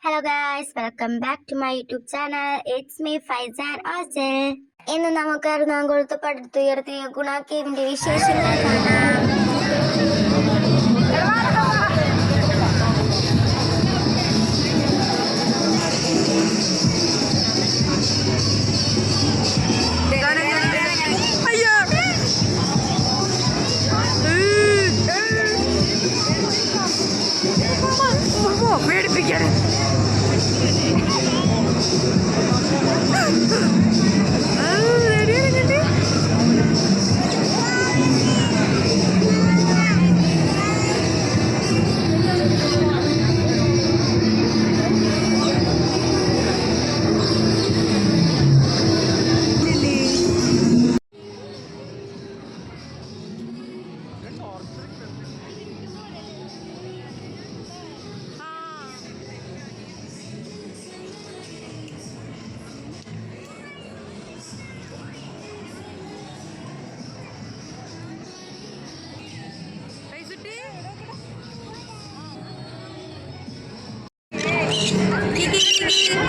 Hello guys, welcome back to my YouTube channel. It's me Faizan Osal. ഇന്ന് നമുക്ക് എറണാകുളത്ത് പടുത്തുയർത്തിയ ഗുണ കേവിന്റെ വിശേഷങ്ങൾ കാണാം. പേടിപ്പിക്കാണ്.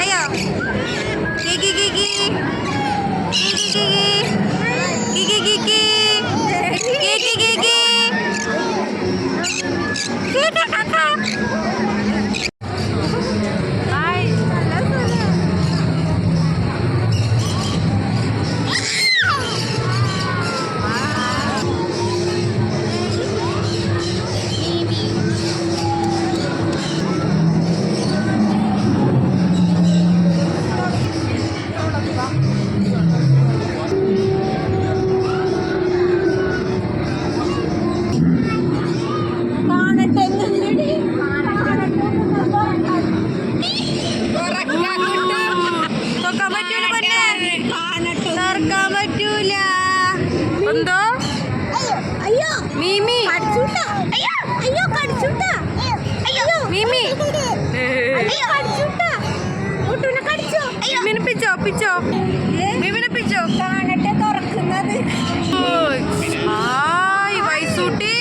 Ayo, gigi gigi, gigi gigi, gigi gigi, gigi gigi, kita kakak. Hai. എന്തോ മീമി മീമി മീമിനെ പിച്ചോ പിച്ചോ മീമിനെ പിച്ചോ കാണട്ടെ തുറക്കുന്നത്. ഹായ് വൈസൂട്ടി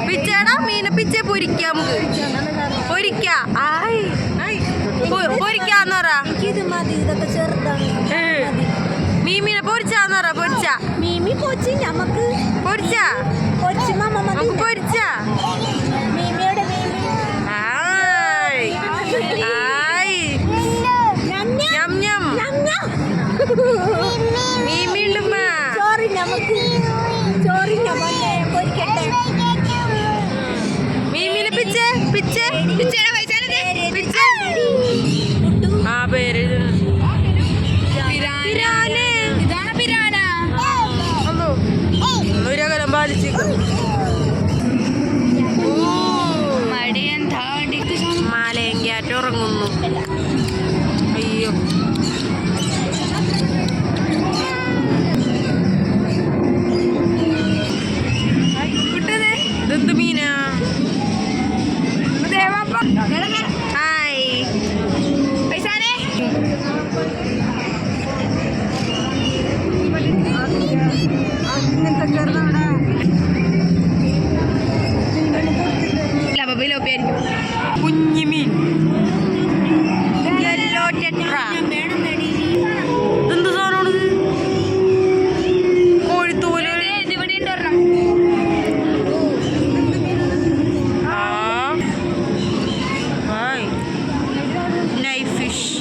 പിച്ചേടാ മീനെ പിച്ചേ പൊരിക്കാം, നമുക്ക് പൊരിക്കാം. ആയ് പൊരിക്കാന്ന് പറ. ഇത് മതി, ഇതൊക്കെ ചെറുതാണ്. മീമിനെ പൊരിച്ചാന്ന് പറ. പൊരിച്ച മീമി പൊരിച്ച് നമുക്ക് പൊരിച്ച പൊരിച്ച് നമുക്ക് പൊരിച്ച മീമിയുടെ മീമി. ഹായ് ഹായ് ഞം ഞം മീമി ഉണ്ടുമ്മ. ചോറി നമുക്ക് ചോറി പൊരിക്കട്ടെ. മീമിനെ പിച്ചേ പിച്ചേ പിച്ചേടെ പിച്ചേ. ആ പേര് മാലയങ്കാറ്റ് ഉറങ്ങുന്നു. അയ്യോ ഇതെന്ത് മീനാ? ഹായ് കുഞ്ഞിമീൻ യെല്ലോ ടെട്രാ. ഇതെന്ത് സാധനമാണ്? കോഴിത്തോല്. Knife fish.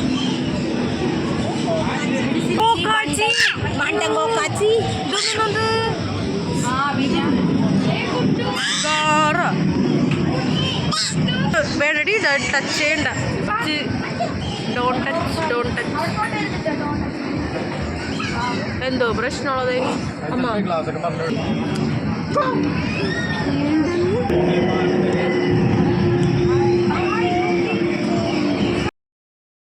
വേണടി ടച്ച് ചെയ്യണ്ട. Don't touch. എന്തോ പ്രശ്നമുള്ളത് അമ്മ.